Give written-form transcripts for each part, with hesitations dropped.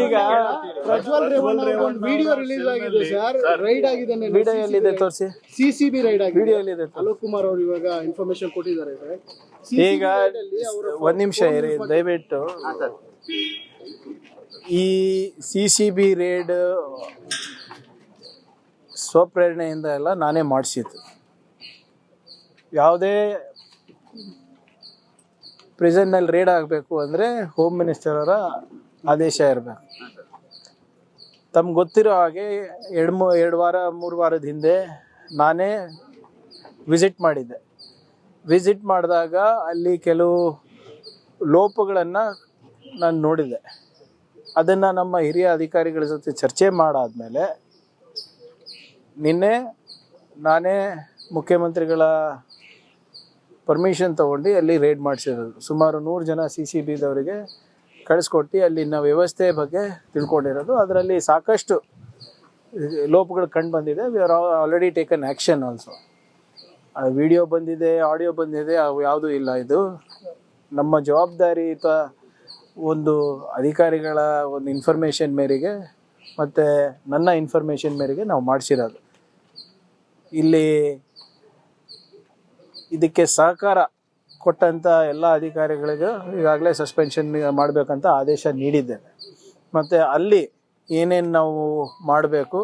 ಈಗ ಪ್ರಜ್ವಲ್ ರೇವಣ್ಣ ಒಂದು video release ಆಗಿದೆ ಸರ್, ರೈಡ್ ಆಗಿದೆ. ವಿಡಿಯೋ ಎಲ್ಲಿದೆ ತೋರಿಸಿ. ಸಿಸಿಬಿ ರೈಡ್ ಆಗಿದೆ. ವಿಡಿಯೋ ಎಲ್ಲಿದೆ? ಅಲೋಕ್ ಕುಮಾರ್ ಅವರು ಇವಾಗ ಇನ್ಫಾರ್ಮೇಶನ್ ಕೊಟ್ಟಿದ್ದಾರೆ ಸರ್. ಈಗ ಒಂದ್ ನಿಮಿಷ ಇರಿ ದಯವಿಟ್ಟು. ಈ ಸಿಸಿಬಿ ರೇಡ್ ಸ್ವಪ್ರೇರಣೆಯಿಂದ ಎಲ್ಲ ನಾನೇ ಮಾಡಿಸಿದ್ದು. ಯಾವುದೇ ಪ್ರಿಸನ್ನಲ್ಲಿ ರೇಡ್ ಆಗಬೇಕು ಅಂದರೆ ಹೋಮ್ ಮಿನಿಸ್ಟರ್ ಅವರ ಆದೇಶ ಇರಬೇಕು. ತಮ್ಗೆ ಗೊತ್ತಿರೋ ಹಾಗೆ ಎರಡು ವಾರ 3 ವಾರದ ಹಿಂದೆ ನಾನೇ ವಿಸಿಟ್ ಮಾಡಿದ್ದೆ. ವಿಸಿಟ್ ಮಾಡಿದಾಗ ಅಲ್ಲಿ ಕೆಲವು ಲೋಪಗಳನ್ನು ನಾನು ನೋಡಿದೆ. ಅದನ್ನು ನಮ್ಮ ಹಿರಿಯ ಅಧಿಕಾರಿಗಳ ಜೊತೆ ಚರ್ಚೆ ಮಾಡಾದ್ಮೇಲೆ ನಿನ್ನೆ ನಾನೇ ಮುಖ್ಯಮಂತ್ರಿಗಳ ಪರ್ಮಿಷನ್ ತೊಗೊಂಡು ಅಲ್ಲಿ ರೇಡ್ ಮಾಡಿಸಿರೋದು. ಸುಮಾರು 100 ಜನ CCBದವರಿಗೆ ಕಳಿಸ್ಕೊಟ್ಟು ಅಲ್ಲಿನ ವ್ಯವಸ್ಥೆ ಬಗ್ಗೆ ತಿಳ್ಕೊಂಡಿರೋದು. ಅದರಲ್ಲಿ ಸಾಕಷ್ಟು ಲೋಪಗಳು ಕಂಡು ಬಂದಿದೆ. We are already taken action also. Video ಬಂದಿದೆ, ಆಡಿಯೋ ಬಂದಿದೆ, ಅವು ಯಾವುದೂ ಇಲ್ಲ. ಇದು ನಮ್ಮ ಜವಾಬ್ದಾರಿಯುತ ಒಂದು ಅಧಿಕಾರಿಗಳ ಒಂದು ಇನ್ಫಾರ್ಮೇಷನ್ ಮೇರೆಗೆ ಮತ್ತು ನನ್ನ ಇನ್ಫಾರ್ಮೇಷನ್ ಮೇರೆಗೆ ನಾವು ಮಾಡಿಸಿರೋದು. ಇಲ್ಲಿ ಇದಕ್ಕೆ ಸಹಕಾರ ಕೊಟ್ಟಂಥ ಎಲ್ಲ ಅಧಿಕಾರಿಗಳಿಗೂ ಈಗಾಗಲೇ ಸಸ್ಪೆನ್ಷನ್ ಮಾಡಬೇಕಂತ ಆದೇಶ ನೀಡಿದ್ದೇನೆ. ಮತ್ತು ಅಲ್ಲಿ ಏನೇನು ನಾವು ಮಾಡಬೇಕು,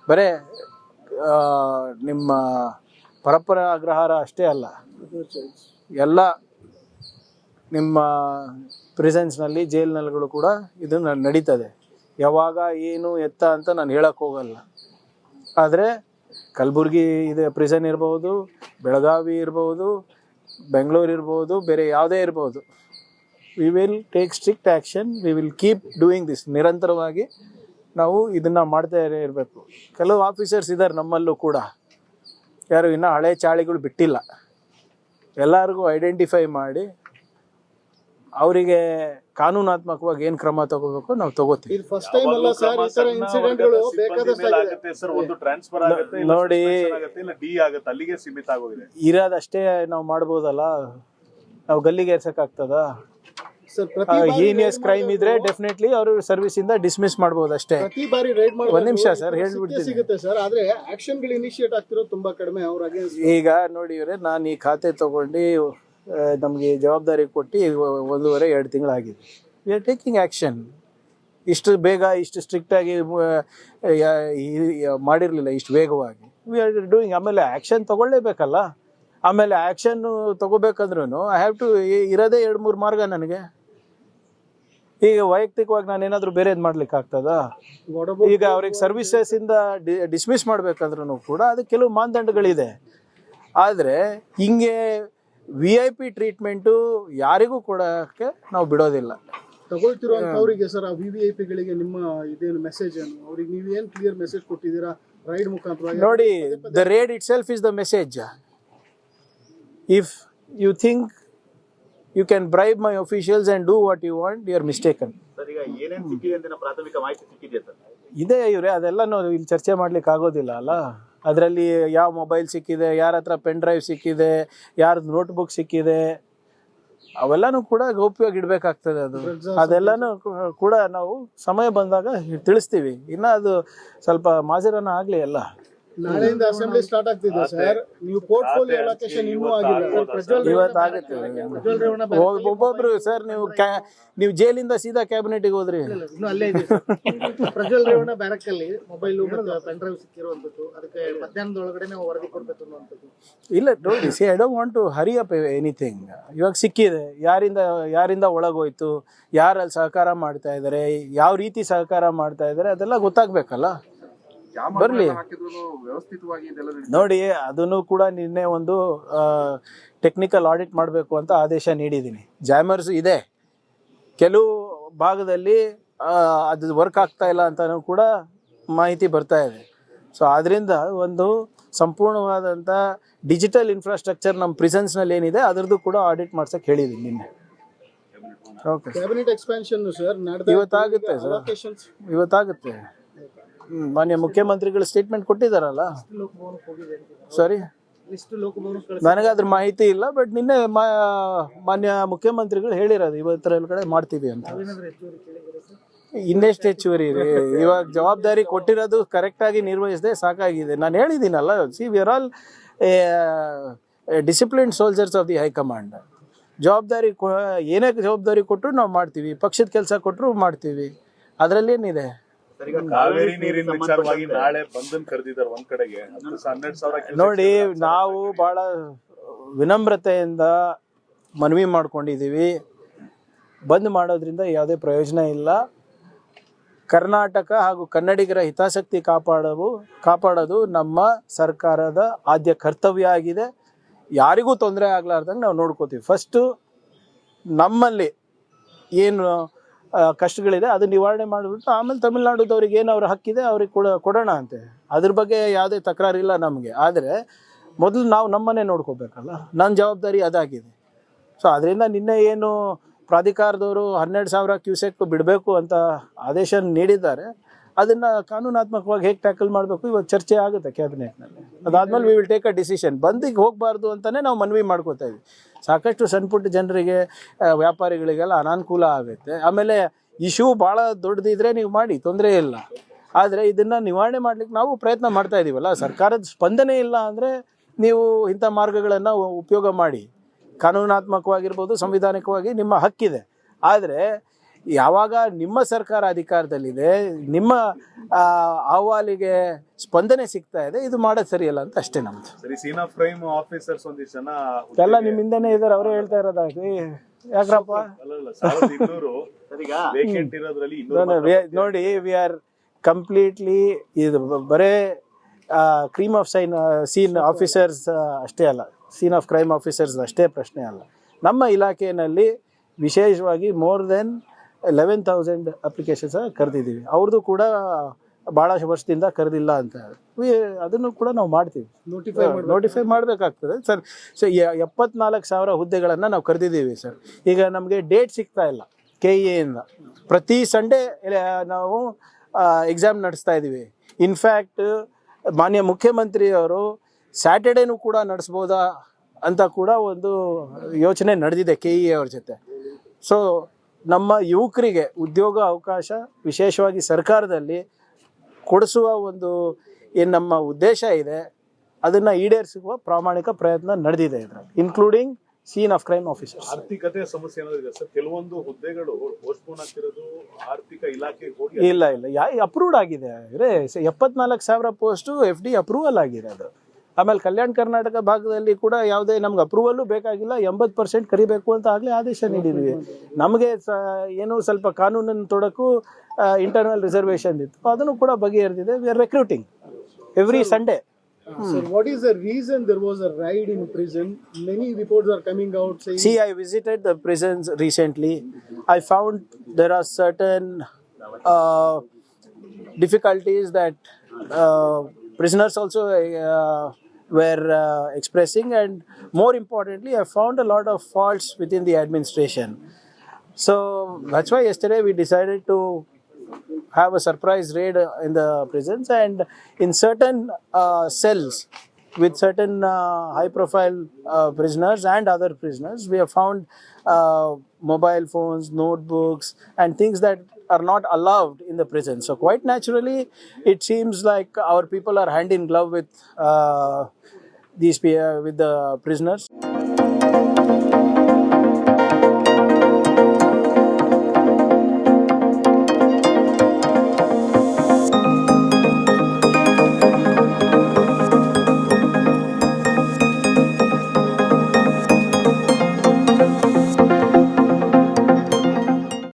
ಬರೀ ನಿಮ್ಮ ಪರಪ್ಪರ ಅಗ್ರಹಾರ ಅಷ್ಟೇ ಅಲ್ಲ, ಎಲ್ಲ ನಿಮ್ಮ ಪ್ರಿಸನ್ಸ್ನಲ್ಲಿ ಜೈಲ್ನಲ್ಲಿಗಳು ಕೂಡ ಇದು ನಡೀತದೆ. ಯಾವಾಗ ಏನು ಎತ್ತ ಅಂತ ನಾನು ಹೇಳಕ್ಕೆ ಹೋಗಲ್ಲ. ಆದರೆ ಕಲಬುರ್ಗಿ ಇದೆ ಪ್ರಿಸನ್ ಇರ್ಬೋದು, ಬೆಳಗಾವಿ ಇರ್ಬೋದು, ಬೆಂಗಳೂರು ಇರ್ಬೋದು, ಬೇರೆ ಯಾವುದೇ ಇರ್ಬೋದು. V will take strict action. We will keep doing this. ನಿರಂತರವಾಗಿ ನಾವು ಇದನ್ನು ಮಾಡ್ತಾ ಇರಬೇಕು. ಕೆಲವು ಆಫೀಸರ್ಸ್ ಇದ್ದಾರೆ ನಮ್ಮಲ್ಲೂ ಕೂಡ, ಯಾರು ಇನ್ನೂ ಹಳೆ ಚಾಳಿಗಳು ಬಿಟ್ಟಿಲ್ಲ. ಎಲ್ಲರಿಗೂ ಐಡೆಂಟಿಫೈ ಮಾಡಿ ಅವರಿಗೆ ಕಾನೂನಾತ್ಮಕವಾಗಿ ಏನು ಕ್ರಮ ತಗೋಬೇಕು ನಾವು ತಗೋತೀವಿ. ನೋಡಿ, ಇರೋದಷ್ಟೇ ನಾವು ಮಾಡ್ಬೋದಲ್ಲ, ನಾವು ಗಲ್ಲಿಗೆ ಏರ್ಸಕ್ಕಾಗ್ತದ? ಹೀನಿಯಸ್ ಕ್ರೈಮ್ ಇದ್ರೆ ಡೆಫಿನೆಟ್ಲಿ ಅವರು ಸರ್ವಿಸ್ ಇಂದ ಡಿಸ್ಮಿಸ್ ಮಾಡಬಹುದು ಅಷ್ಟೇ. ಒಂದ್ ನಿಮಿಷ ಸರ್ ಹೇಳ್ಬಿಡ್ತೀನಿ. ಈಗ ನೋಡಿ ಇವ್ರೆ, ನಾನು ಈ ಖಾತೆ ತಗೊಂಡು ನಮಗೆ ಜವಾಬ್ದಾರಿ ಕೊಟ್ಟು 1.5-2 ತಿಂಗಳಾಗಿದೆ. We are taking action. ಇಷ್ಟು ಬೇಗ ಇಷ್ಟು ಸ್ಟ್ರಿಕ್ಟಾಗಿ ಮಾಡಿರಲಿಲ್ಲ, ಇಷ್ಟು ವೇಗವಾಗಿ. We are doing. ಆಮೇಲೆ ಆ್ಯಕ್ಷನ್ ತಗೊಳ್ಳೇಬೇಕಲ್ಲ. ಆಮೇಲೆ ಆ್ಯಕ್ಷನ್ನು ತಗೋಬೇಕಂದ್ರೂ ಐ ಹ್ಯಾವ್ ಟು ಇರೋದೇ 2-3 ಮಾರ್ಗ ನನಗೆ. ಈಗ ವೈಯಕ್ತಿಕವಾಗಿ ನಾನೇನಾದರೂ ಬೇರೆದು ಮಾಡ್ಲಿಕ್ಕೆ ಆಗ್ತದಾ? ಈಗ ಅವ್ರಿಗೆ ಸರ್ವಿಸಸ್ಸಿಂದ ಡಿಸ್ಮಿಸ್ ಮಾಡಬೇಕಂದ್ರೂ ಕೂಡ ಅದಕ್ಕೆ ಕೆಲವು ಮಾನದಂಡಗಳಿದೆ. ಆದರೆ ಹಿಂಗೆ VIP ಟ್ರೀಟ್ಮೆಂಟು ಯಾರಿಗೂ ಕೊಡೋಕ್ಕೆ ನಾವು ಬಿಡೋದಿಲ್ಲ. ತಗೊಳ್ತಿರೋಂಥವ್ರಿಗೆ ಸರ್, ಆ VVIPಗಳಿಗೆ ನಿಮ್ಮ ಇದೇನು ಮೆಸೇಜ್ ಏನು? ಅವ್ರಿಗೆ ನೀವು ಏನು ಕ್ಲಿಯರ್ ಮೆಸೇಜ್ ಕೊಟ್ಟಿದ್ದೀರಾ ರೈಡ್ ಮುಖಾಂತರ? ನೋಡಿ, the raid itself is the message. If you think you can bribe my officials and do what you want, you are mistaken. Sir, ಈಗ ಏನೇನು ಸಿಕ್ಕಿದೆ ಅಂತ ಪ್ರಾಥಮಿಕ ಮಾಹಿತಿ ಸಿಕ್ಕಿದೆ ಸರ್? ಇದೆ ಇವ್ರೆ, ಅದೆಲ್ಲ ನಾವು ಇಲ್ಲಿ ಚರ್ಚೆ ಮಾಡ್ಲಿಕ್ಕೆ ಆಗೋದಿಲ್ಲ ಅಲ್ಲ. ಅದರಲ್ಲಿ ಯಾವ ಮೊಬೈಲ್ ಸಿಕ್ಕಿದೆ, ಯಾರ ಹತ್ರ ಪೆನ್ ಡ್ರೈವ್ ಸಿಕ್ಕಿದೆ, ಯಾರ್ದು ನೋಟ್ಬುಕ್ ಸಿಕ್ಕಿದೆ, ಅವೆಲ್ಲನೂ ಕೂಡ ಗೌಪ್ಯವಾಗಿ ಇಡಬೇಕಾಗ್ತದೆ. ಅದೆಲ್ಲನೂ ಕೂಡ ನಾವು ಸಮಯ ಬಂದಾಗ ತಿಳಿಸ್ತೀವಿ. ಇನ್ನು ಅದು ಸ್ವಲ್ಪ ಮಾಜರನ ಆಗಲಿ ಎಲ್ಲ. ನಾಳೆಯಿಂದ ಅಸೆಂಬ್ಲಿ ಸ್ಟಾರ್ಟ್ ಆಗ್ತಿದೆ ಸರ್. ನೀವು ಪೋರ್ಟ್ಫೋಲಿಯೋ ಅಲೋಕೇಶನ್ ಇನ್ನೂ ಆಗಿಲ್ಲ. ಇವತ್ತಾಗುತ್ತೆ. ಒಬ್ಬೊಬ್ರು ಸರ್, ನೀವು ಜೈಲಿಂದ ಸೀದಾ ಕ್ಯಾಬಿನೆಟ್ಗೆ ಹೋದ್ರಿ. ಅಲ್ಲೇ ಇದೆ ಪ್ರಜ್ವಲ್ ರೇವಣ್ಣ ಬ್ಯಾರಕ್ ಅಲ್ಲಿ ಮೊಬೈಲ್ ಮತ್ತು ಪೆನ್ ಡ್ರೈವ್ ಸಿಕ್ಕಿರುವಂತದ್ದು, ಅದಕ್ಕೆ ಮಧ್ಯಾಹ್ನದೊಳಗಡೆ ನಾವು ವರದಿ ಕೊಡ್ಬೇಕು ಅನ್ನುವಂಥದ್ದು. ಇಲ್ಲ ನೋಡಿ, see, I don't want to hurry up anything. ಇವಾಗ ಸಿಕ್ಕಿದೆ, ಯಾರಿಂದ ಒಳಗೋಯ್ತು, ಯಾರಲ್ಲಿ ಸಹಕಾರ ಮಾಡ್ತಾ ಇದ್ದಾರೆ, ಯಾವ ರೀತಿ ಸಹಕಾರ ಮಾಡ್ತಾ ಇದ್ದಾರೆ, ಅದೆಲ್ಲ ಗೊತ್ತಾಗ್ಬೇಕಲ್ಲ. ಬರ್ಲಿ ನೋಡಿ. ಅದನ್ನು ಕೂಡ ನಿನ್ನೆ ಒಂದು ಟೆಕ್ನಿಕಲ್ ಆಡಿಟ್ ಮಾಡಬೇಕು ಅಂತ ಆದೇಶ ನೀಡಿದ್ದೀನಿ. ಜಾಮರ್ಸ್ ಇದೆ, ಕೆಲವು ಭಾಗದಲ್ಲಿ ಅದು ವರ್ಕ್ ಆಗ್ತಾ ಇಲ್ಲ ಅಂತಾನೂ ಕೂಡ ಮಾಹಿತಿ ಬರ್ತಾ ಇದೆ. ಸೊ ಅದರಿಂದ ಒಂದು ಸಂಪೂರ್ಣವಾದಂಥ ಡಿಜಿಟಲ್ ಇನ್ಫ್ರಾಸ್ಟ್ರಕ್ಚರ್ ನಮ್ಮ ಪ್ರಿಸನ್ಸ್ನಲ್ಲಿ ಏನಿದೆ ಅದರದ್ದು ಕೂಡ ಆಡಿಟ್ ಮಾಡ್ಸಕ್ಕೆ ಹೇಳಿದ್ದೀನಿ ನಿನ್ನೆ. ಓಕೆ, ಕ್ಯಾಬಿನೆಟ್ ಎಕ್ಸ್ಪಾನ್ಷನ್ ಸರ್ ಇವತ್ತಾಗುತ್ತೆ ಸರ್, ಇವತ್ತಾಗುತ್ತೆ. ಮಾನ್ಯ ಮುಖ್ಯಮಂತ್ರಿಗಳು ಸ್ಟೇಟ್ಮೆಂಟ್ ಕೊಟ್ಟಿದ್ದಾರಲ್ಲ. ಸಾರಿ, ನನಗಾದ್ರ ಮಾಹಿತಿ ಇಲ್ಲ, ಬಟ್ ನಿನ್ನೆ ಮಾನ್ಯ ಮುಖ್ಯಮಂತ್ರಿಗಳು ಹೇಳಿರೋದು ಇವತ್ತರ ಕಡೆ ಮಾಡ್ತೀವಿ ಅಂತ. ಇನ್ನೆಷ್ಟು ಹೆಚ್ಚುವರಿ ರೀ, ಇವಾಗ ಜವಾಬ್ದಾರಿ ಕೊಟ್ಟಿರೋದು ಕರೆಕ್ಟಾಗಿ ನಿರ್ವಹಿಸದೆ ಸಾಕಾಗಿದೆ. ನಾನು ಹೇಳಿದ್ದೀನಲ್ಲ, see we are all disciplined soldiers of the high command. ಜವಾಬ್ದಾರಿ ಏನೇ ಜವಾಬ್ದಾರಿ ಕೊಟ್ಟರು ನಾವು ಮಾಡ್ತೀವಿ, ಪಕ್ಷದ ಕೆಲಸ ಕೊಟ್ಟರು ಮಾಡ್ತೀವಿ, ಅದರಲ್ಲೇನಿದೆ. ಸರ್, ಈಗ ಕಾವೇರಿ ನೀರಿನ ವಿಚಾರವಾಗಿ ನಾಳೆ ಬಂಧನ್ ಕರೆದಿದ್ದಾರೆ ಒಂದ್ ಕಡೆಗೆ 12,000 ನೋಡಿ, ನಾವು ಭಾಳ ವಿನಮ್ರತೆಯಿಂದ ಮನವಿ ಮಾಡ್ಕೊಂಡಿದ್ದೀವಿ. ಬಂದ್ ಮಾಡೋದ್ರಿಂದ ಯಾವುದೇ ಪ್ರಯೋಜನ ಇಲ್ಲ. ಕರ್ನಾಟಕ ಹಾಗೂ ಕನ್ನಡಿಗರ ಹಿತಾಸಕ್ತಿ ಕಾಪಾಡೋದು ನಮ್ಮ ಸರ್ಕಾರದ ಆದ್ಯ ಕರ್ತವ್ಯ ಆಗಿದೆ. ಯಾರಿಗೂ ತೊಂದರೆ ಆಗ್ಲಾರ್ದಂಗೆ ನಾವು ನೋಡ್ಕೋತೀವಿ. ಫಸ್ಟು ನಮ್ಮಲ್ಲಿ ಏನು ಕಷ್ಟಗಳಿದೆ ಅದು ನಿವಾರಣೆ ಮಾಡಿಬಿಟ್ಟು ಆಮೇಲೆ ತಮಿಳ್ನಾಡುದವ್ರಿಗೆ ಏನು ಅವ್ರ ಹಕ್ಕಿದೆ ಅವ್ರಿಗೆ ಕೊಡೋಣ ಅಂತೆ. ಅದ್ರ ಬಗ್ಗೆ ಯಾವುದೇ ತಕರಾರಿಲ್ಲ ನಮಗೆ. ಆದರೆ ಮೊದಲು ನಾವು ನಮ್ಮನ್ನೇ ನೋಡ್ಕೋಬೇಕಲ್ಲ, ನನ್ನ ಜವಾಬ್ದಾರಿ ಅದಾಗಿದೆ. ಸೊ ಅದರಿಂದ ನಿನ್ನೆ ಏನು ಪ್ರಾಧಿಕಾರದವರು 12,000 ಕ್ಯೂಸೆಕ್ ಬಿಡಬೇಕು ಅಂತ ಆದೇಶ ನೀಡಿದ್ದಾರೆ. ಅದನ್ನು ಕಾನೂನಾತ್ಮಕವಾಗಿ ಹೇಗೆ ಟ್ಯಾಕಲ್ ಮಾಡಬೇಕು ಇವಾಗ ಚರ್ಚೆ ಆಗುತ್ತೆ ಕ್ಯಾಬಿನೆಟ್ನಲ್ಲಿ. ಅದಾದಮೇಲೆ we will take a decision. ಬಂದಿಗೆ ಹೋಗಬಾರ್ದು ಅಂತಲೇ ನಾವು ಮನವಿ ಮಾಡ್ಕೋತಾ ಇದ್ವಿ. ಸಾಕಷ್ಟು ಸಣ್ಣ ಪುಟ್ಟ ಜನರಿಗೆ, ವ್ಯಾಪಾರಿಗಳಿಗೆಲ್ಲ ಅನಾನುಕೂಲ ಆಗುತ್ತೆ. ಆಮೇಲೆ ಇಶ್ಯೂ ಭಾಳ ದೊಡ್ಡದಿದ್ರೆ ನೀವು ಮಾಡಿ, ತೊಂದರೆ ಇಲ್ಲ. ಆದರೆ ಇದನ್ನು ನಿವಾರಣೆ ಮಾಡ್ಲಿಕ್ಕೆ ನಾವು ಪ್ರಯತ್ನ ಮಾಡ್ತಾ ಇದ್ದೀವಲ್ಲ. ಸರ್ಕಾರದ ಸ್ಪಂದನೆ ಇಲ್ಲ ಅಂದರೆ ನೀವು ಇಂಥ ಮಾರ್ಗಗಳನ್ನು ಉಪಯೋಗ ಮಾಡಿ. ಕಾನೂನಾತ್ಮಕವಾಗಿರ್ಬೋದು, ಸಂವಿಧಾನಿಕವಾಗಿ ನಿಮ್ಮ ಹಕ್ಕಿದೆ. ಆದರೆ ಯಾವಾಗ ನಿಮ್ಮ ಸರ್ಕಾರ ಅಧಿಕಾರದಲ್ಲಿದೆ, ನಿಮ್ಮ ಅಹವಾಲಿಗೆ ಸ್ಪಂದನೆ ಸಿಗ್ತಾ ಇದೆ, ಇದು ಮಾಡೋದು ಸರಿಯಲ್ಲ ಅಂತ ಅಷ್ಟೇ ನಮ್ದು. ಸರಿ, ಸೀನ್ ಆಫ್ ಕ್ರೈಮ್ ಆಫೀಸರ್ಸ್ ಒಂದಿಷ್ಟು ಜನ ಎಲ್ಲ ನಿಮ್ಮಿಂದನೇ ಇದ್ದಾರೆ, ಅವರೇ ಹೇಳ್ತಾ ಇರೋದಾಗಿ. ಯಾಕ್ರಪ್ಪ? ಅಲ್ಲ 1,200 ಸರ್, ಈಗ ವೇಕೆಂಟ್ ಇರೋದ್ರಲ್ಲಿ 200 ನೋಡಿ, ವಿ ಆರ್ ಕಂಪ್ಲೀಟ್ಲಿ ಇದು ಬರೇ ಸೀನ್ ಆಫೀಸರ್ಸ್ ಅಷ್ಟೇ ಅಲ್ಲ, ಸೀನ್ ಆಫ್ ಕ್ರೈಮ್ ಆಫೀಸರ್ಸ್ ಅಷ್ಟೇ ಪ್ರಶ್ನೆ ಅಲ್ಲ. ನಮ್ಮ ಇಲಾಖೆಯಲ್ಲಿ ವಿಶೇಷವಾಗಿ ಮೋರ್ ದೆನ್ 11,000 ಅಪ್ಲಿಕೇಶನ್ಸ್ ಕರೆದಿದ್ದೀವಿ. ಅವ್ರದ್ದು ಕೂಡ ಭಾಳ ವರ್ಷದಿಂದ ಕರೆದಿಲ್ಲ ಅಂತ. ಅದನ್ನು ಕೂಡ ನಾವು ಮಾಡ್ತೀವಿ, ನೋಟಿಫೈ ಮಾಡಬೇಕಾಗ್ತದೆ ಸರ್. ಸೊ 74,000 ಹುದ್ದೆಗಳನ್ನು ನಾವು ಕರೆದಿದ್ದೀವಿ ಸರ್. ಈಗ ನಮಗೆ ಡೇಟ್ ಸಿಗ್ತಾ ಇಲ್ಲ KEAಯಿಂದ. ಪ್ರತಿ ಸಂಡೇ ನಾವು ಎಕ್ಸಾಮ್ ನಡೆಸ್ತಾ ಇದ್ದೀವಿ. ಇನ್ಫ್ಯಾಕ್ಟ್ ಮಾನ್ಯ ಮುಖ್ಯಮಂತ್ರಿಯವರು ಸ್ಯಾಟರ್ಡೇನೂ ಕೂಡ ನಡೆಸ್ಬೋದಾ ಅಂತ ಕೂಡ ಒಂದು ಯೋಚನೆ ನಡೆದಿದೆ KEA ಅವ್ರ ಜೊತೆ. ಸೊ ನಮ್ಮ ಯುವಕರಿಗೆ ಉದ್ಯೋಗ ಅವಕಾಶ ವಿಶೇಷವಾಗಿ ಸರ್ಕಾರದಲ್ಲಿ ಕೊಡಿಸುವ ಒಂದು ಏನು ನಮ್ಮ ಉದ್ದೇಶ ಇದೆ, ಅದನ್ನು ಈಡೇರಿಸುವ ಪ್ರಾಮಾಣಿಕ ಪ್ರಯತ್ನ ನಡೆದಿದೆ ಇದರಲ್ಲಿ, including scene of crime officers. ಆರ್ಥಿಕತೆ ಸಮಸ್ಯೆ ಏನಾದ್ರು ಇದೆ ಸರ್? ಕೆಲವೊಂದು ಹುದ್ದೆಗಳು ಪೋಸ್ಟ್ಪೋನ್ ಆಗ್ತಿರೋದು ಆರ್ಥಿಕ ಇಲಾಖೆಗೆ ಹೋಗಿ ಇಲ್ಲ ಅಪ್ರೂವ್ಡ್ ಆಗಿದೆ. 74,000 ಪೋಸ್ಟು FD ಅಪ್ರೂವಲ್ ಆಗಿದೆ ಅದು. ಆಮೇಲೆ ಕಲ್ಯಾಣ ಕರ್ನಾಟಕ ಭಾಗದಲ್ಲಿ ಕೂಡ ಯಾವುದೇ ನಮ್ಗೆ ಅಪ್ರೂವಲ್ಲು ಬೇಕಾಗಿಲ್ಲ, 80% ಕರಿಬೇಕು ಅಂತ ಆಗಲೇ ಆದೇಶ ನೀಡಿದ್ವಿ. ನಮಗೆ ಏನೋ ಸ್ವಲ್ಪ ಕಾನೂನನ್ನು ತೊಡಕು ಇಂಟರ್ನಲ್ ರಿಸರ್ವೇಷನ್ ಇತ್ತು, ಅದನ್ನು ಕೂಡ ಬಗೆಹರಿದಿದೆ. We are recruiting every Sunday. Sir, what is the reason there was a raid in prison? Many reports are coming out saying... See, I visited the prisons recently. I found there are certain difficulties that prisoners also were expressing, and more importantly, I found a lot of faults within the administration. So that's why yesterday we decided to have a surprise raid in the prisons, and in certain cells with certain high-profile prisoners and other prisoners, we have found mobile phones, notebooks, and things that are not allowed in the prison. So quite naturally, it seems like our people are hand in glove with the prisoners.